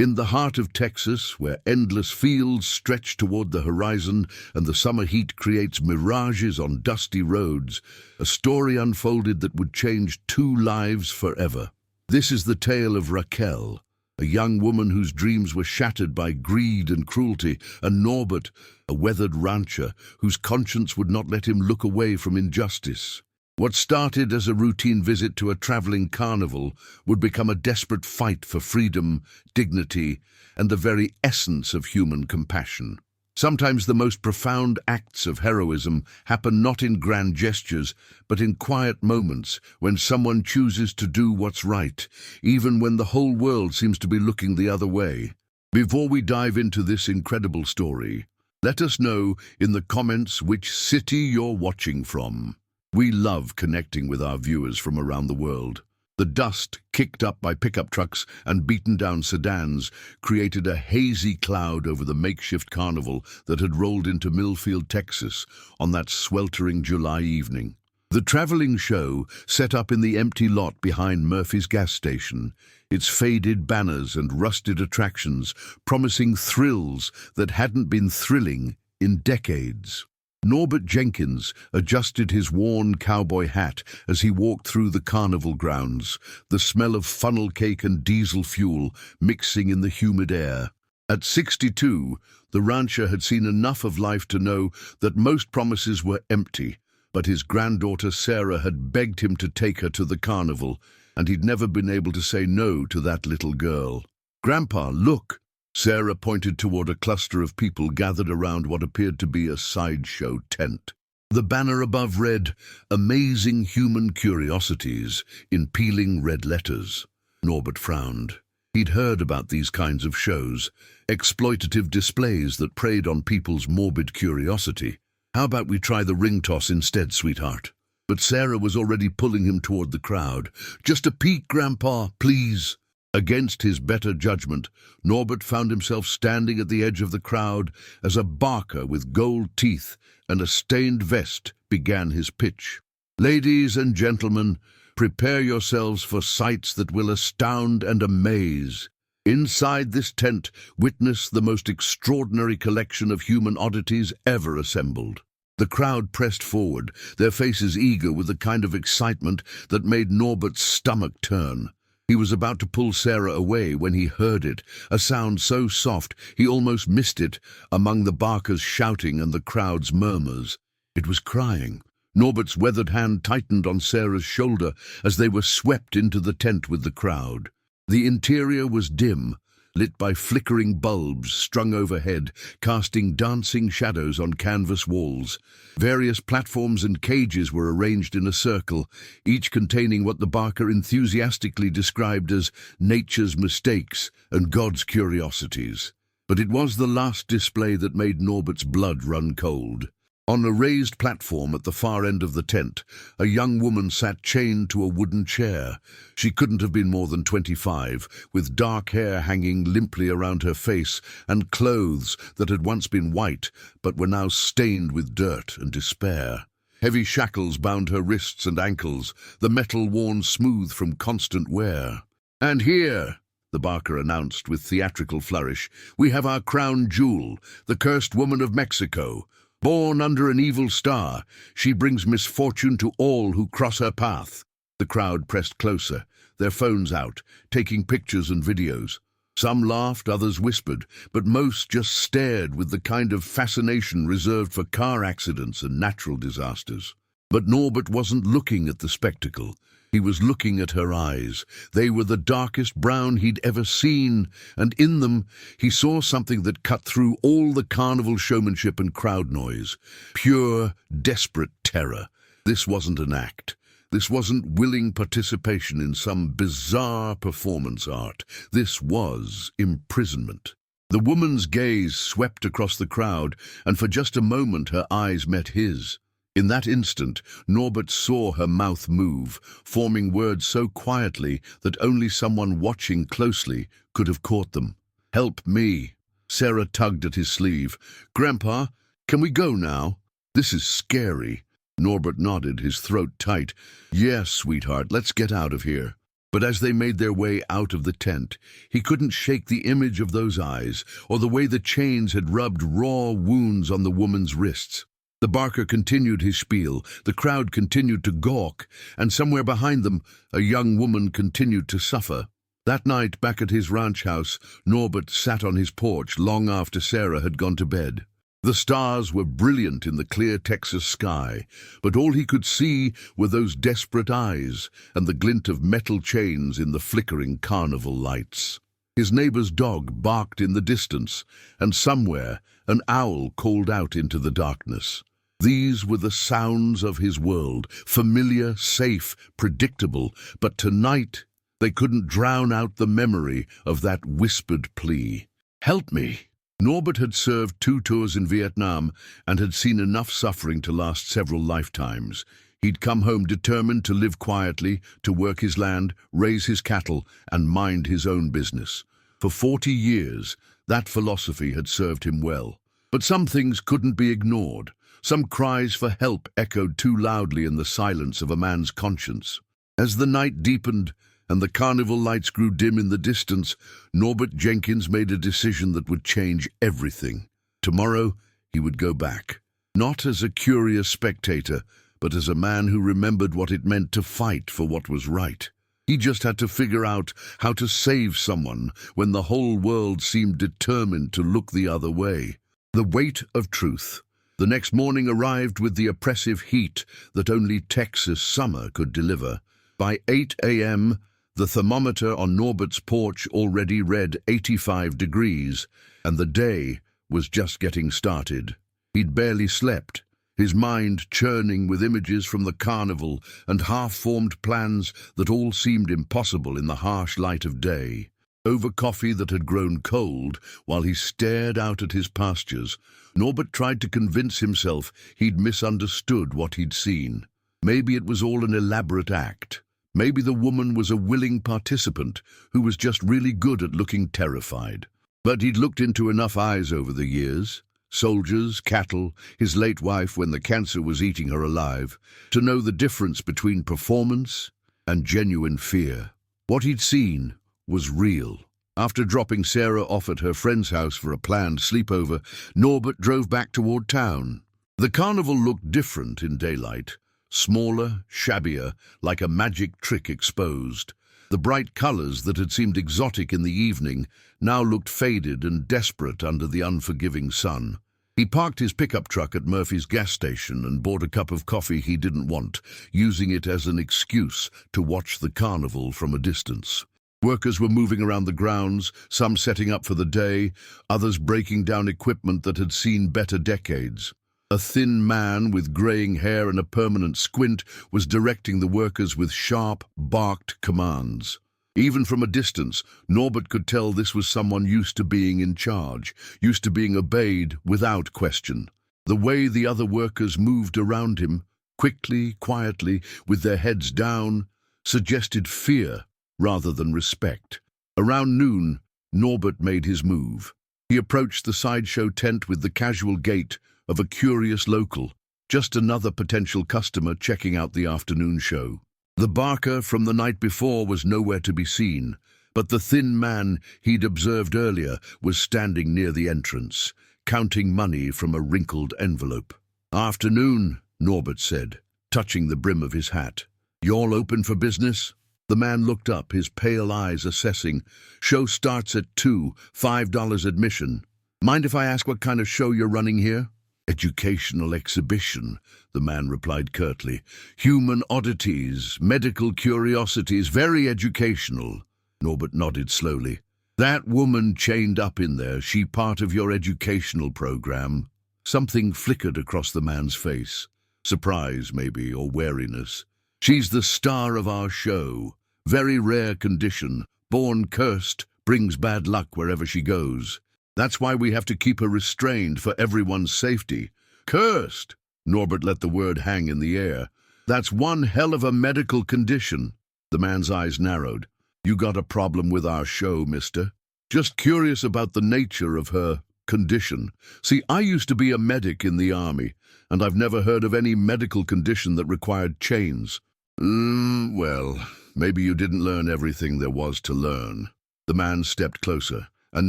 In the heart of Texas, where endless fields stretch toward the horizon and the summer heat creates mirages on dusty roads, a story unfolded that would change two lives forever. This is the tale of Raquel, a young woman whose dreams were shattered by greed and cruelty, and Norbert, a weathered rancher whose conscience would not let him look away from injustice. What started as a routine visit to a traveling carnival would become a desperate fight for freedom, dignity, and the very essence of human compassion. Sometimes the most profound acts of heroism happen not in grand gestures, but in quiet moments when someone chooses to do what's right, even when the whole world seems to be looking the other way. Before we dive into this incredible story, let us know in the comments which city you're watching from. We love connecting with our viewers from around the world. The dust, kicked up by pickup trucks and beaten down sedans, created a hazy cloud over the makeshift carnival that had rolled into Millfield, Texas, on that sweltering July evening. The traveling show, set up in the empty lot behind Murphy's gas station, its faded banners and rusted attractions promising thrills that hadn't been thrilling in decades. Norbert Jenkins adjusted his worn cowboy hat as he walked through the carnival grounds, the smell of funnel cake and diesel fuel mixing in the humid air. At 62, the rancher had seen enough of life to know that most promises were empty, but his granddaughter Sarah had begged him to take her to the carnival, and he'd never been able to say no to that little girl. "Grandpa, look!" Sarah pointed toward a cluster of people gathered around what appeared to be a sideshow tent. The banner above read, "Amazing Human Curiosities," in peeling red letters. Norbert frowned. He'd heard about these kinds of shows, exploitative displays that preyed on people's morbid curiosity. "How about we try the ring toss instead, sweetheart?" But Sarah was already pulling him toward the crowd. "Just a peek, Grandpa, please." Against his better judgment, Norbert found himself standing at the edge of the crowd as a barker with gold teeth and a stained vest began his pitch. "Ladies and gentlemen, prepare yourselves for sights that will astound and amaze. Inside this tent, witness the most extraordinary collection of human oddities ever assembled." The crowd pressed forward, their faces eager with the kind of excitement that made Norbert's stomach turn. He was about to pull Sarah away when he heard it, a sound so soft he almost missed it among the barkers' shouting and the crowd's murmurs. It was crying. Norbert's weathered hand tightened on Sarah's shoulder as they were swept into the tent with the crowd. The interior was dim, lit by flickering bulbs strung overhead, casting dancing shadows on canvas walls. Various platforms and cages were arranged in a circle, each containing what the barker enthusiastically described as nature's mistakes and God's curiosities. But it was the last display that made Norbert's blood run cold. On a raised platform at the far end of the tent, a young woman sat chained to a wooden chair. She couldn't have been more than 25, with dark hair hanging limply around her face and clothes that had once been white but were now stained with dirt and despair. Heavy shackles bound her wrists and ankles, the metal worn smooth from constant wear. "And here," the barker announced with theatrical flourish, "we have our crown jewel, the cursed woman of Mexico. Born under an evil star, she brings misfortune to all who cross her path." The crowd pressed closer, their phones out, taking pictures and videos. Some laughed, others whispered, but most just stared with the kind of fascination reserved for car accidents and natural disasters. But Norbert wasn't looking at the spectacle. He was looking at her eyes. They were the darkest brown he'd ever seen, and in them he saw something that cut through all the carnival showmanship and crowd noise. Pure, desperate terror. This wasn't an act. This wasn't willing participation in some bizarre performance art. This was imprisonment. The woman's gaze swept across the crowd, and for just a moment her eyes met his. In that instant, Norbert saw her mouth move, forming words so quietly that only someone watching closely could have caught them. "Help me." Sarah tugged at his sleeve. "Grandpa, can we go now? This is scary." Norbert nodded, his throat tight. "Yes, sweetheart, let's get out of here." But as they made their way out of the tent, he couldn't shake the image of those eyes or the way the chains had rubbed raw wounds on the woman's wrists. The barker continued his spiel, the crowd continued to gawk, and somewhere behind them, a young woman continued to suffer. That night, back at his ranch house, Norbert sat on his porch long after Sarah had gone to bed. The stars were brilliant in the clear Texas sky, but all he could see were those desperate eyes and the glint of metal chains in the flickering carnival lights. His neighbor's dog barked in the distance, and somewhere an owl called out into the darkness. These were the sounds of his world, familiar, safe, predictable, but tonight they couldn't drown out the memory of that whispered plea. "Help me!" Norbert had served 2 tours in Vietnam and had seen enough suffering to last several lifetimes. He'd come home determined to live quietly, to work his land, raise his cattle, and mind his own business. For 40 years, that philosophy had served him well. But some things couldn't be ignored. Some cries for help echoed too loudly in the silence of a man's conscience. As the night deepened and the carnival lights grew dim in the distance, Norbert Jenkins made a decision that would change everything. Tomorrow, he would go back. Not as a curious spectator, but as a man who remembered what it meant to fight for what was right. He just had to figure out how to save someone when the whole world seemed determined to look the other way. The weight of truth. The next morning arrived with the oppressive heat that only Texas summer could deliver. By 8 a.m., the thermometer on Norbert's porch already read 85 degrees, and the day was just getting started. He'd barely slept, his mind churning with images from the carnival and half-formed plans that all seemed impossible in the harsh light of day. Over coffee that had grown cold, while he stared out at his pastures, Norbert tried to convince himself he'd misunderstood what he'd seen. Maybe it was all an elaborate act. Maybe the woman was a willing participant who was just really good at looking terrified. But he'd looked into enough eyes over the years, soldiers, cattle, his late wife when the cancer was eating her alive, to know the difference between performance and genuine fear. What he'd seen was real. After dropping Sarah off at her friend's house for a planned sleepover, Norbert drove back toward town. The carnival looked different in daylight. Smaller, shabbier, like a magic trick exposed. The bright colors that had seemed exotic in the evening now looked faded and desperate under the unforgiving sun. He parked his pickup truck at Murphy's gas station and bought a cup of coffee he didn't want, using it as an excuse to watch the carnival from a distance. Workers were moving around the grounds, some setting up for the day, others breaking down equipment that had seen better decades. A thin man with graying hair and a permanent squint was directing the workers with sharp, barked commands. Even from a distance, Norbert could tell this was someone used to being in charge, used to being obeyed without question. The way the other workers moved around him, quickly, quietly, with their heads down, suggested fear rather than respect. Around noon, Norbert made his move. He approached the sideshow tent with the casual gait of a curious local, just another potential customer checking out the afternoon show. The barker from the night before was nowhere to be seen, but the thin man he'd observed earlier was standing near the entrance, counting money from a wrinkled envelope. "Afternoon," Norbert said, touching the brim of his hat. "Y'all open for business?" The man looked up, his pale eyes assessing. "Show starts at 2, $5 admission. Mind if I ask what kind of show you're running here?" "Educational exhibition," the man replied curtly. "Human oddities, medical curiosities, very educational." Norbert nodded slowly. "That woman chained up in there, she part of your educational program?" Something flickered across the man's face. Surprise, maybe, or wariness. "She's the star of our show. Very rare condition. Born cursed, brings bad luck wherever she goes. That's why we have to keep her restrained for everyone's safety." "Cursed?" Norbert let the word hang in the air. "That's one hell of a medical condition." The man's eyes narrowed. "You got a problem with our show, mister?" "Just curious about the nature of her condition. See, I used to be a medic in the army, and I've never heard of any medical condition that required chains." Well, maybe you didn't learn everything there was to learn." The man stepped closer, and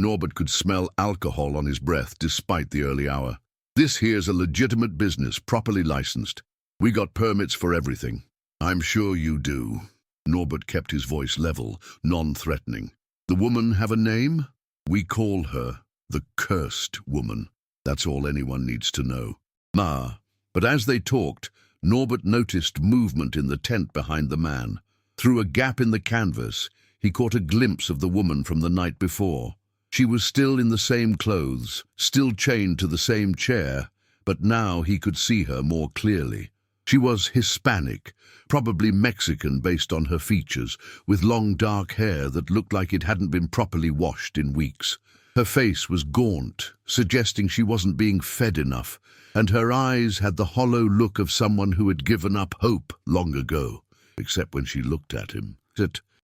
Norbert could smell alcohol on his breath despite the early hour. "This here's a legitimate business, properly licensed. We got permits for everything." "I'm sure you do." Norbert kept his voice level, non-threatening. "The woman have a name?" "We call her the Cursed Woman. That's all anyone needs to know." But as they talked, Norbert noticed movement in the tent behind the man. Through a gap in the canvas, he caught a glimpse of the woman from the night before. She was still in the same clothes, still chained to the same chair, but now he could see her more clearly. She was Hispanic, probably Mexican based on her features, with long dark hair that looked like it hadn't been properly washed in weeks. Her face was gaunt, suggesting she wasn't being fed enough, and her eyes had the hollow look of someone who had given up hope long ago, except when she looked at him.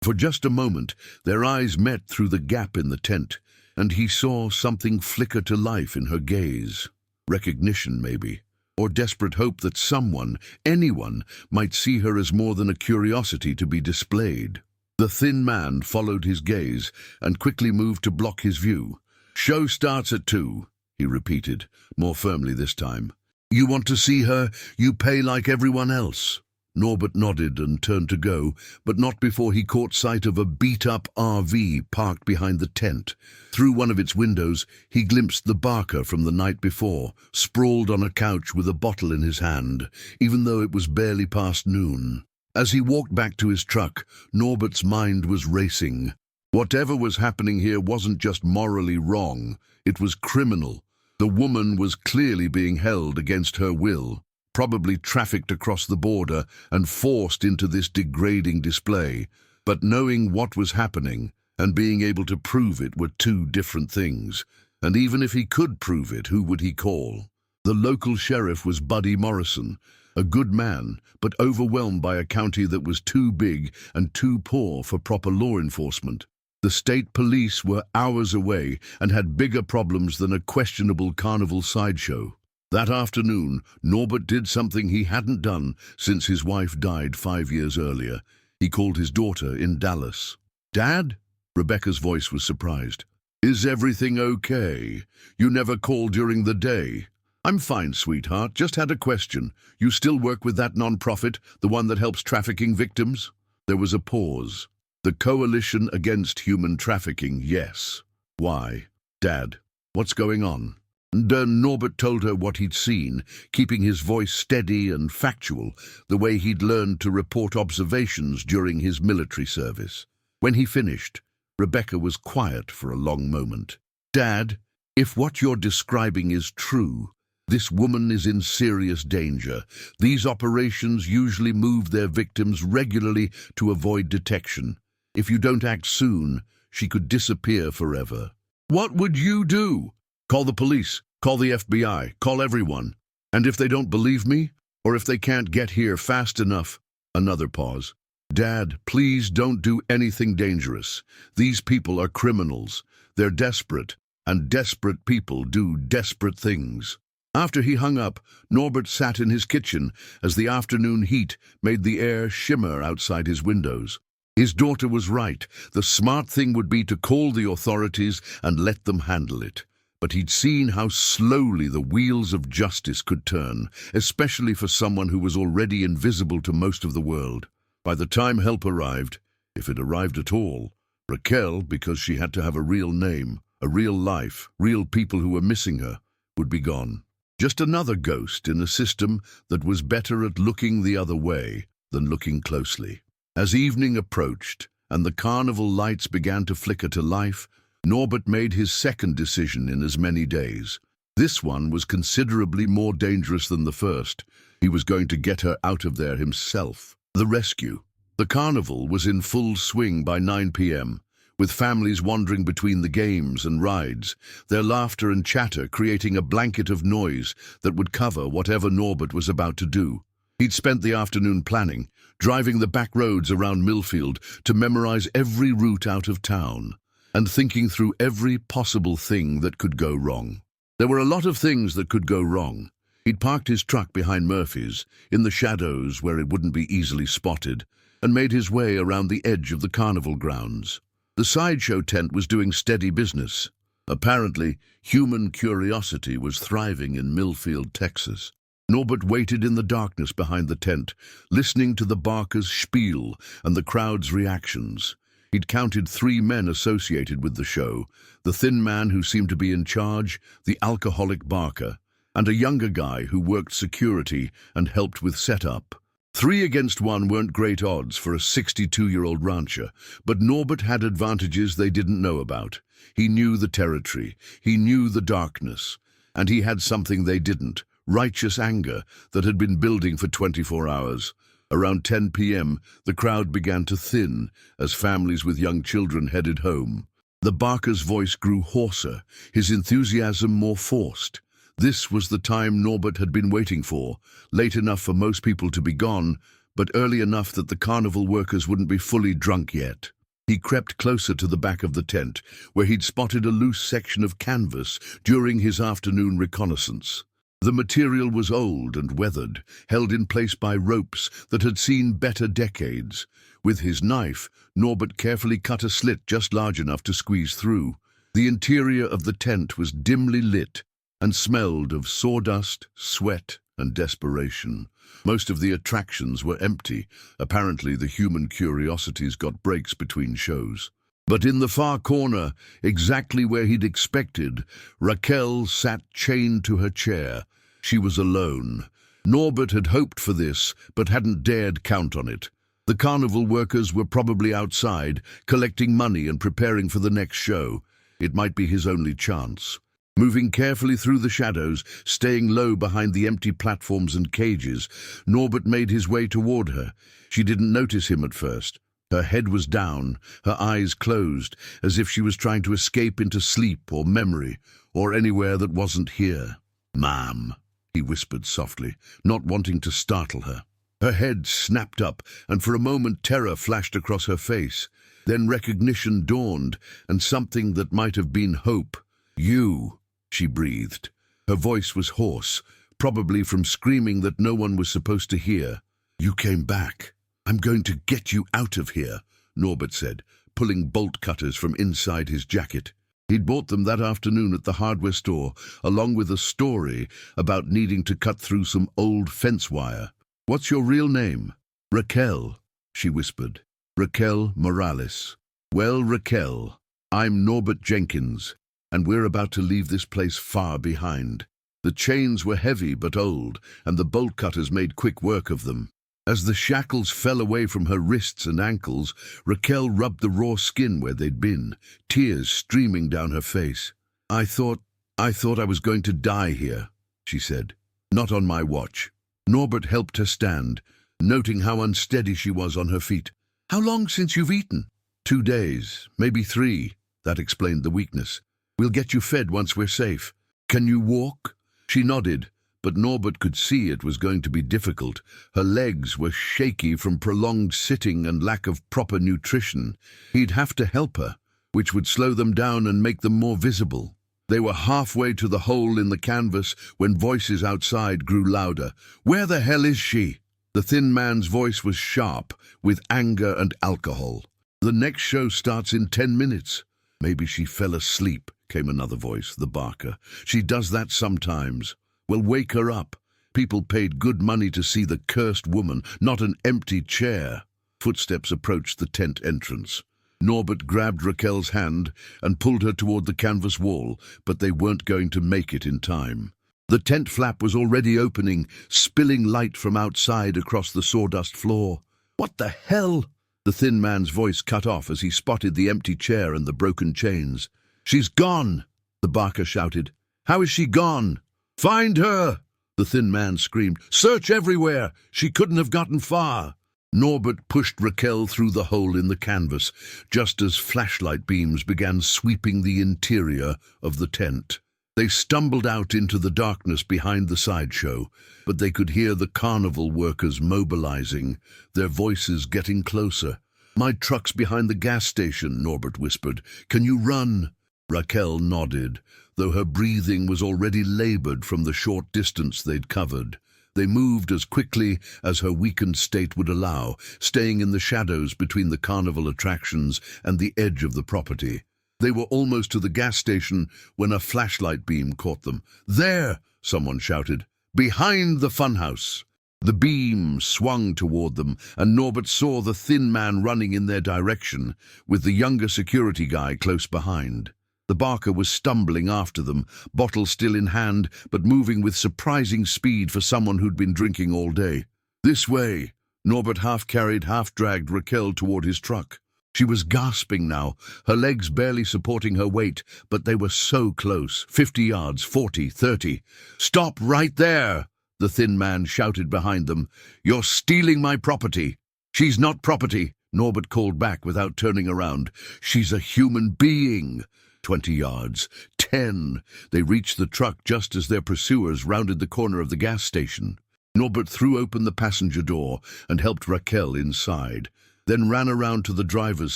For just a moment, their eyes met through the gap in the tent, and he saw something flicker to life in her gaze. Recognition, maybe, or desperate hope that someone, anyone, might see her as more than a curiosity to be displayed. The thin man followed his gaze and quickly moved to block his view. "Show starts at 2, he repeated, more firmly this time. "You want to see her, you pay like everyone else." Norbert nodded and turned to go, but not before he caught sight of a beat-up RV parked behind the tent. Through one of its windows, he glimpsed the Barker from the night before, sprawled on a couch with a bottle in his hand, even though it was barely past noon. As he walked back to his truck, Norbert's mind was racing. Whatever was happening here wasn't just morally wrong, it was criminal. The woman was clearly being held against her will, probably trafficked across the border and forced into this degrading display. But knowing what was happening and being able to prove it were two different things. And even if he could prove it, who would he call? The local sheriff was Buddy Morrison, a good man, but overwhelmed by a county that was too big and too poor for proper law enforcement. The state police were hours away and had bigger problems than a questionable carnival sideshow. That afternoon, Norbert did something he hadn't done since his wife died 5 years earlier. He called his daughter in Dallas. "Dad?" Rebecca's voice was surprised. "Is everything okay? You never called during the day." "I'm fine, sweetheart. Just had a question. You still work with that nonprofit, the one that helps trafficking victims?" There was a pause. "The Coalition Against Human Trafficking, yes." "Why?" "Dad, what's going on?" Norbert told her what he'd seen, keeping his voice steady and factual, the way he'd learned to report observations during his military service. When he finished, Rebecca was quiet for a long moment. "Dad, if what you're describing is true, this woman is in serious danger. These operations usually move their victims regularly to avoid detection. If you don't act soon, she could disappear forever." "What would you do?" "Call the police, call the FBI, call everyone. And if they don't believe me, or if they can't get here fast enough..." Another pause. "Dad, please don't do anything dangerous. These people are criminals. They're desperate, and desperate people do desperate things." After he hung up, Norbert sat in his kitchen as the afternoon heat made the air shimmer outside his windows. His daughter was right. The smart thing would be to call the authorities and let them handle it. But he'd seen how slowly the wheels of justice could turn, especially for someone who was already invisible to most of the world. By the time help arrived, if it arrived at all, Raquel, because she had to have a real name, a real life, real people who were missing her, would be gone. Just another ghost in a system that was better at looking the other way than looking closely. As evening approached and the carnival lights began to flicker to life, Norbert made his second decision in as many days. This one was considerably more dangerous than the first. He was going to get her out of there himself. The rescue. The carnival was in full swing by 9 p.m., with families wandering between the games and rides, their laughter and chatter creating a blanket of noise that would cover whatever Norbert was about to do. He'd spent the afternoon planning, driving the back roads around Millfield to memorize every route out of town, and thinking through every possible thing that could go wrong. There were a lot of things that could go wrong. He'd parked his truck behind Murphy's, in the shadows where it wouldn't be easily spotted, and made his way around the edge of the carnival grounds. The sideshow tent was doing steady business. Apparently, human curiosity was thriving in Millfield, Texas. Norbert waited in the darkness behind the tent, listening to the Barkers' spiel and the crowd's reactions. He'd counted 3 men associated with the show: the thin man who seemed to be in charge, the alcoholic Barker, and a younger guy who worked security and helped with setup. 3 against 1 weren't great odds for a 62-year-old rancher, but Norbert had advantages they didn't know about. He knew the territory, he knew the darkness, and he had something they didn't: righteous anger that had been building for 24 hours. Around 10 p.m., the crowd began to thin as families with young children headed home. The Barker's voice grew hoarser, his enthusiasm more forced. This was the time Norbert had been waiting for, late enough for most people to be gone, but early enough that the carnival workers wouldn't be fully drunk yet. He crept closer to the back of the tent, where he'd spotted a loose section of canvas during his afternoon reconnaissance. The material was old and weathered, held in place by ropes that had seen better decades. With his knife, Norbert carefully cut a slit just large enough to squeeze through. The interior of the tent was dimly lit and smelled of sawdust, sweat, and desperation. Most of the attractions were empty. Apparently, the human curiosities got breaks between shows. But in the far corner, exactly where he'd expected, Raquel sat chained to her chair. She was alone. Norbert had hoped for this, but hadn't dared count on it. The carnival workers were probably outside, collecting money and preparing for the next show. It might be his only chance. Moving carefully through the shadows, staying low behind the empty platforms and cages, Norbert made his way toward her. She didn't notice him at first. Her head was down, her eyes closed, as if she was trying to escape into sleep or memory, or anywhere that wasn't here. "Ma'am," he whispered softly, not wanting to startle her. Her head snapped up, and for a moment terror flashed across her face. Then recognition dawned, and something that might have been hope. "You," she breathed. Her voice was hoarse, probably from screaming that no one was supposed to hear. "You came back. I'm going to get you out of here," Norbert said, pulling bolt cutters from inside his jacket. He'd bought them that afternoon at the hardware store, along with a story about needing to cut through some old fence wire. "What's your real name?" "Raquel," she whispered. "Raquel Morales." "Well, Raquel, I'm Norbert Jenkins, and we're about to leave this place far behind." The chains were heavy but old, and the bolt cutters made quick work of them. As the shackles fell away from her wrists and ankles, Raquel rubbed the raw skin where they'd been, tears streaming down her face. I thought I was going to die here," she said. "Not on my watch." Norbert helped her stand, noting how unsteady she was on her feet. "How long since you've eaten?" 2 days, maybe 3. That explained the weakness. "We'll get you fed once we're safe." "Can you walk?" She nodded, but Norbert could see it was going to be difficult. Her legs were shaky from prolonged sitting and lack of proper nutrition. He'd have to help her, which would slow them down and make them more visible. They were halfway to the hole in the canvas when voices outside grew louder. "Where the hell is she?" The thin man's voice was sharp, with anger and alcohol. "The next show starts in 10 minutes. "Maybe she fell asleep," came another voice, the Barker. "She does that sometimes." "Well, wake her up. People paid good money to see the cursed woman, not an empty chair." Footsteps approached the tent entrance. Norbert grabbed Raquel's hand and pulled her toward the canvas wall, but they weren't going to make it in time. The tent flap was already opening, spilling light from outside across the sawdust floor. "What the hell?" The thin man's voice cut off as he spotted the empty chair and the broken chains. "She's gone!" the Barker shouted. "How is she gone?" "Find her!" the thin man screamed. "Search everywhere! She couldn't have gotten far!" Norbert pushed Raquel through the hole in the canvas, just as flashlight beams began sweeping the interior of the tent. They stumbled out into the darkness behind the sideshow, but they could hear the carnival workers mobilizing, their voices getting closer. "My truck's behind the gas station," Norbert whispered. "Can you run?" Raquel nodded, though her breathing was already labored from the short distance they'd covered. They moved as quickly as her weakened state would allow, staying in the shadows between the carnival attractions and the edge of the property. They were almost to the gas station when a flashlight beam caught them. "There!" someone shouted. "Behind the funhouse!" The beam swung toward them, and Norbert saw the thin man running in their direction, with the younger security guy close behind. The barker was stumbling after them, bottle still in hand, but moving with surprising speed for someone who'd been drinking all day. "This way!" Norbert half-carried, half-dragged Raquel toward his truck. She was gasping now, her legs barely supporting her weight, but they were so close. 50 yards, 40, 30. "Stop right there!" the thin man shouted behind them. "You're stealing my property." "She's not property," Norbert called back without turning around. "She's a human being." 20 yards, 10. They reached the truck just as their pursuers rounded the corner of the gas station. Norbert threw open the passenger door and helped Raquel inside, then ran around to the driver's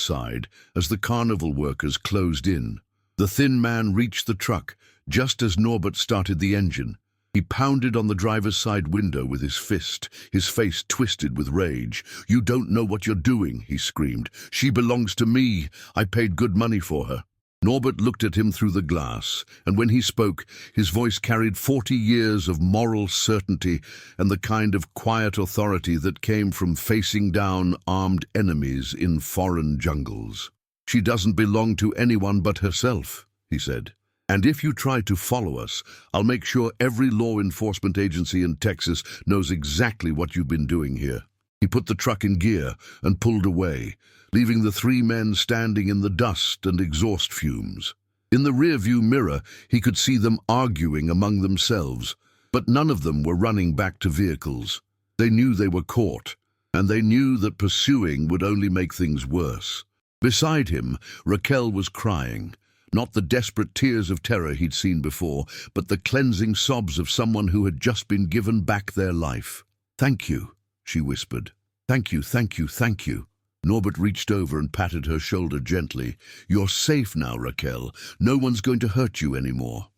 side as the carnival workers closed in. The thin man reached the truck just as Norbert started the engine. He pounded on the driver's side window with his fist, his face twisted with rage. "You don't know what you're doing," he screamed. "She belongs to me. I paid good money for her." Norbert looked at him through the glass, and when he spoke, his voice carried 40 years of moral certainty and the kind of quiet authority that came from facing down armed enemies in foreign jungles. "She doesn't belong to anyone but herself," he said. "And if you try to follow us, I'll make sure every law enforcement agency in Texas knows exactly what you've been doing here." He put the truck in gear and pulled away, leaving the 3 men standing in the dust and exhaust fumes. In the rearview mirror, he could see them arguing among themselves, but none of them were running back to vehicles. They knew they were caught, and they knew that pursuing would only make things worse. Beside him, Raquel was crying, not the desperate tears of terror he'd seen before, but the cleansing sobs of someone who had just been given back their life. "Thank you," she whispered. "Thank you, thank you, thank you." Norbert reached over and patted her shoulder gently. "You're safe now, Raquel. No one's going to hurt you anymore."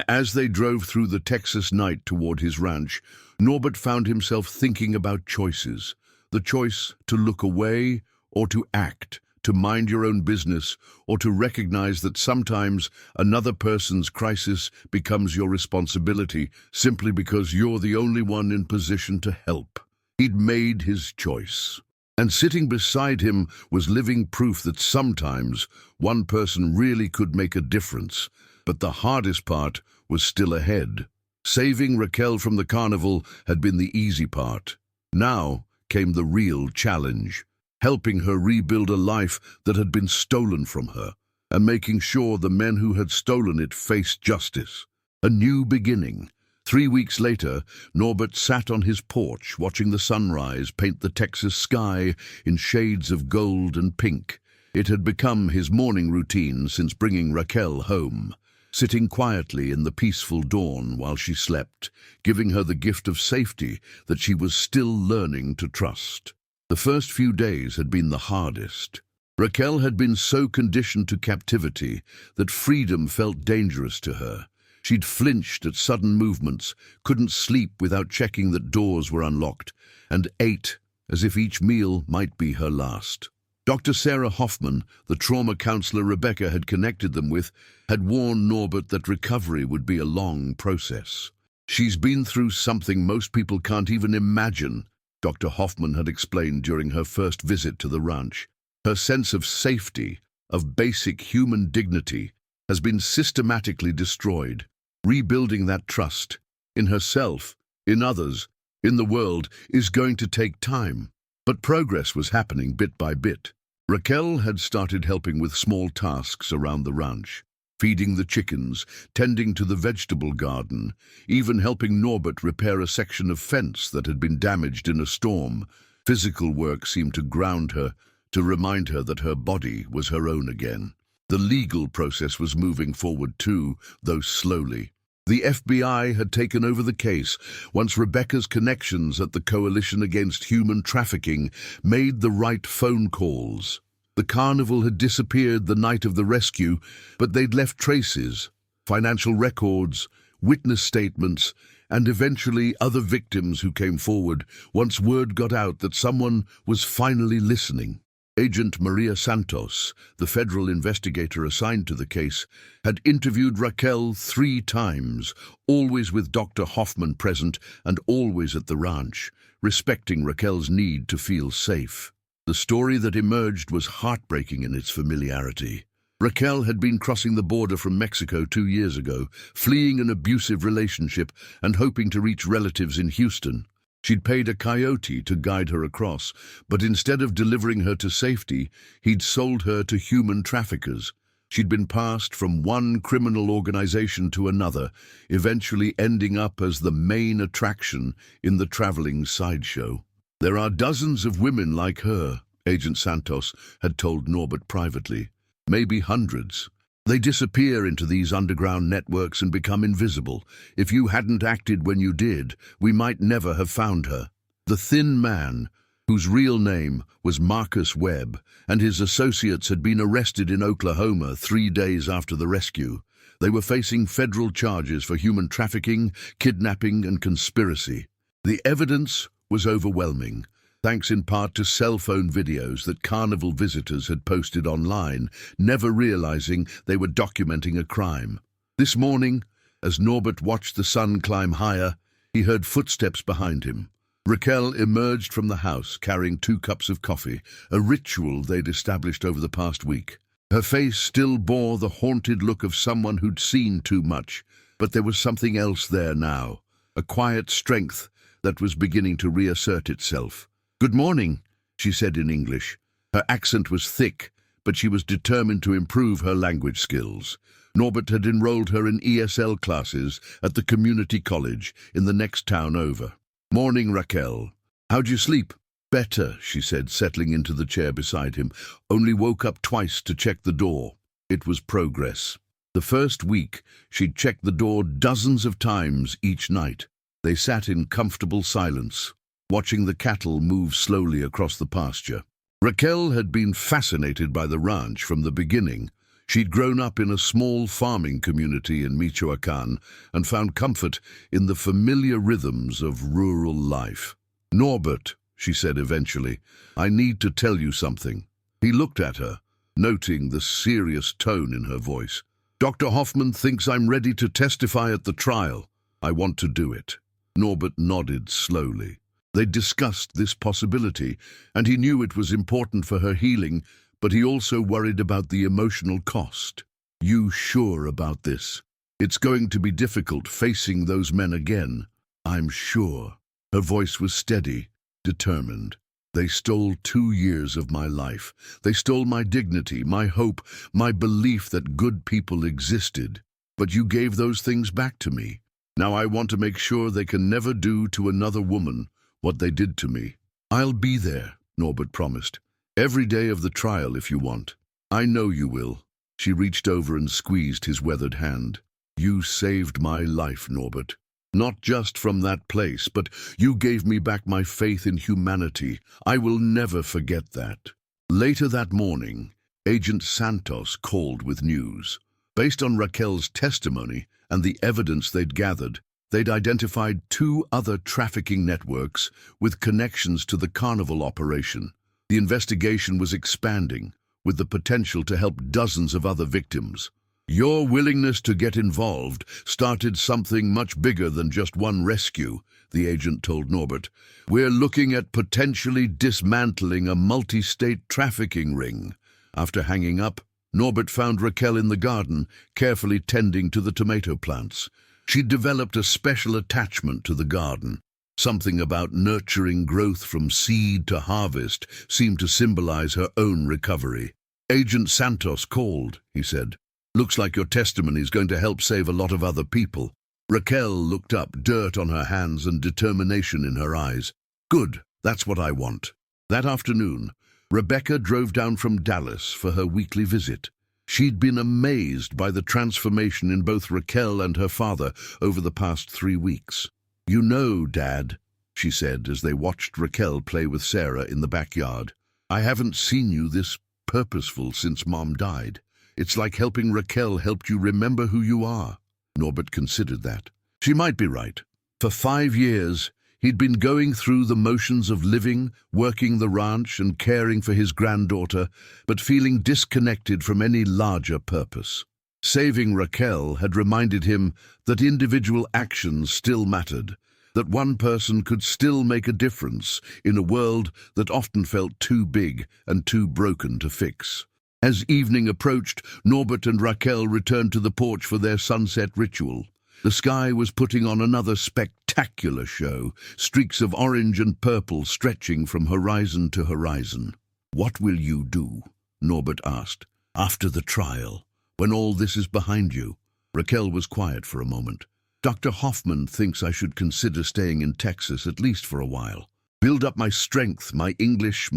As they drove through the Texas night toward his ranch, Norbert found himself thinking about choices. The choice to look away or to act, to mind your own business, or to recognize that sometimes another person's crisis becomes your responsibility simply because you're the only one in position to help. He'd made his choice. And sitting beside him was living proof that sometimes one person really could make a difference. But the hardest part was still ahead. Saving Raquel from the carnival had been the easy part. Now came the real challenge, helping her rebuild a life that had been stolen from her, and making sure the men who had stolen it faced justice. A new beginning. 3 weeks later, Norbert sat on his porch watching the sunrise paint the Texas sky in shades of gold and pink. It had become his morning routine since bringing Raquel home, sitting quietly in the peaceful dawn while she slept, giving her the gift of safety that she was still learning to trust. The first few days had been the hardest. Raquel had been so conditioned to captivity that freedom felt dangerous to her. She'd flinched at sudden movements, couldn't sleep without checking that doors were unlocked, and ate as if each meal might be her last. Dr. Sarah Hoffman, the trauma counselor Rebecca had connected them with, had warned Norbert that recovery would be a long process. "She's been through something most people can't even imagine," Dr. Hoffman had explained during her first visit to the ranch. "Her sense of safety, of basic human dignity, has been systematically destroyed. Rebuilding that trust, in herself, in others, in the world, is going to take time." But progress was happening bit by bit. Raquel had started helping with small tasks around the ranch, feeding the chickens, tending to the vegetable garden, even helping Norbert repair a section of fence that had been damaged in a storm. Physical work seemed to ground her, to remind her that her body was her own again. The legal process was moving forward too, though slowly. The FBI had taken over the case once Rebecca's connections at the Coalition Against Human Trafficking made the right phone calls. The carnival had disappeared the night of the rescue, but they'd left traces, financial records, witness statements, and eventually other victims who came forward once word got out that someone was finally listening. Agent Maria Santos, the federal investigator assigned to the case, had interviewed Raquel 3 times, always with Dr. Hoffman present and always at the ranch, respecting Raquel's need to feel safe. The story that emerged was heartbreaking in its familiarity. Raquel had been crossing the border from Mexico 2 years ago, fleeing an abusive relationship and hoping to reach relatives in Houston. She'd paid a coyote to guide her across, but instead of delivering her to safety, he'd sold her to human traffickers. She'd been passed from one criminal organization to another, eventually ending up as the main attraction in the traveling sideshow. There are dozens of women like her, Agent Santos had told Norbert privately. Maybe hundreds. They disappear into these underground networks and become invisible. If you hadn't acted when you did, we might never have found her. The thin man, whose real name was Marcus Webb, and his associates had been arrested in Oklahoma 3 days after the rescue. They were facing federal charges for human trafficking, kidnapping, and conspiracy. The evidence was overwhelming, thanks in part to cell phone videos that carnival visitors had posted online, never realizing they were documenting a crime. This morning, as Norbert watched the sun climb higher, he heard footsteps behind him. Raquel emerged from the house carrying 2 cups of coffee, a ritual they'd established over the past week. Her face still bore the haunted look of someone who'd seen too much, but there was something else there now, a quiet strength that was beginning to reassert itself. "Good morning," she said in English. Her accent was thick, but she was determined to improve her language skills. Norbert had enrolled her in ESL classes at the community college in the next town over. "Morning, Raquel. How'd you sleep?" "Better," she said, settling into the chair beside him. "Only woke up twice to check the door." It was progress. The first week, she'd checked the door dozens of times each night. They sat in comfortable silence, watching the cattle move slowly across the pasture. Raquel had been fascinated by the ranch from the beginning. She'd grown up in a small farming community in Michoacán and found comfort in the familiar rhythms of rural life. "Norbert," she said eventually, "I need to tell you something." He looked at her, noting the serious tone in her voice. "Dr. Hoffman thinks I'm ready to testify at the trial. I want to do it." Norbert nodded slowly. They discussed this possibility, and he knew it was important for her healing, but he also worried about the emotional cost. "You sure about this? It's going to be difficult facing those men again." "I'm sure." Her voice was steady, determined. "They stole 2 years of my life. They stole my dignity, my hope, my belief that good people existed. But you gave those things back to me. Now I want to make sure they can never do to another woman what they did to me." "I'll be there," Norbert promised. "Every day of the trial if you want." "I know you will." She reached over and squeezed his weathered hand. "You saved my life, Norbert. Not just from that place, but you gave me back my faith in humanity. I will never forget that." Later that morning, Agent Santos called with news. Based on Raquel's testimony and the evidence they'd gathered, they'd identified 2 other trafficking networks with connections to the carnival operation. The investigation was expanding, with the potential to help dozens of other victims. "Your willingness to get involved started something much bigger than just one rescue," the agent told Norbert. "We're looking at potentially dismantling a multi-state trafficking ring." After hanging up, Norbert found Raquel in the garden, carefully tending to the tomato plants. She'd developed a special attachment to the garden. Something about nurturing growth from seed to harvest seemed to symbolize her own recovery. "Agent Santos called," he said. "Looks like your testimony is going to help save a lot of other people." Raquel looked up, dirt on her hands and determination in her eyes. "Good, that's what I want." That afternoon, Rebecca drove down from Dallas for her weekly visit. She'd been amazed by the transformation in both Raquel and her father over the past 3 weeks. "You know, Dad," she said as they watched Raquel play with Sarah in the backyard, "I haven't seen you this purposeful since Mom died. It's like helping Raquel helped you remember who you are." Norbert considered that. She might be right. For 5 years, he'd been going through the motions of living, working the ranch and caring for his granddaughter, but feeling disconnected from any larger purpose. Saving Raquel had reminded him that individual actions still mattered, that one person could still make a difference in a world that often felt too big and too broken to fix. As evening approached, Norbert and Raquel returned to the porch for their sunset ritual. The sky was putting on another spectacular show, streaks of orange and purple stretching from horizon to horizon. "What will you do?" Norbert asked. "After the trial, when all this is behind you?" Raquel was quiet for a moment. "Dr. Hoffman thinks I should consider staying in Texas at least for a while. Build up my strength, my English,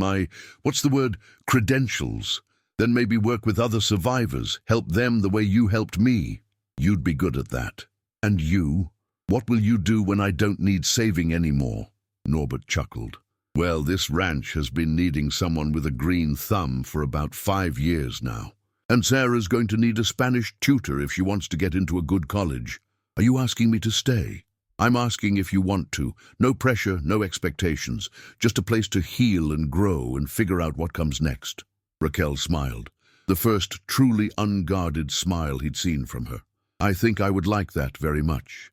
credentials. Then maybe work with other survivors, help them the way you helped me. You'd be good at that. And you? What will you do when I don't need saving anymore?" Norbert chuckled. "Well, this ranch has been needing someone with a green thumb for about 5 years now. And Sarah's going to need a Spanish tutor if she wants to get into a good college. Are you asking me to stay?" "I'm asking if you want to. No pressure, no expectations. Just a place to heal and grow and figure out what comes next." Raquel smiled, the first truly unguarded smile he'd seen from her. "I think I would like that very much."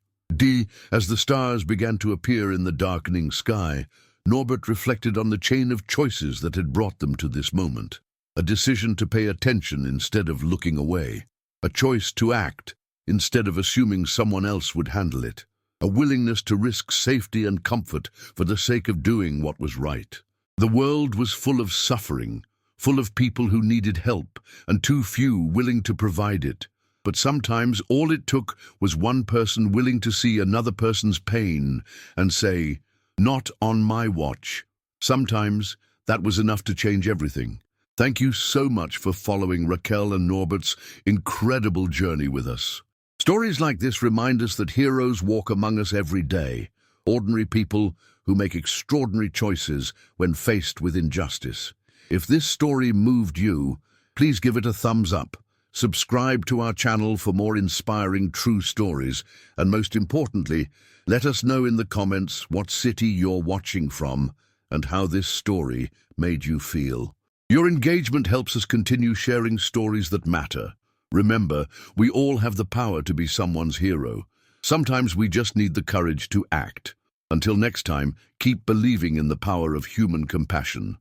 As the stars began to appear in the darkening sky, Norbert reflected on the chain of choices that had brought them to this moment. A decision to pay attention instead of looking away. A choice to act instead of assuming someone else would handle it. A willingness to risk safety and comfort for the sake of doing what was right. The world was full of suffering, full of people who needed help, and too few willing to provide it. But sometimes all it took was one person willing to see another person's pain and say, "Not on my watch." Sometimes that was enough to change everything. Thank you so much for following Raquel and Norbert's incredible journey with us. Stories like this remind us that heroes walk among us every day, ordinary people who make extraordinary choices when faced with injustice. If this story moved you, please give it a thumbs up. Subscribe to our channel for more inspiring true stories, and most importantly, let us know in the comments what city you're watching from and how this story made you feel. Your engagement helps us continue sharing stories that matter. Remember, we all have the power to be someone's hero. Sometimes we just need the courage to act. Until next time, keep believing in the power of human compassion.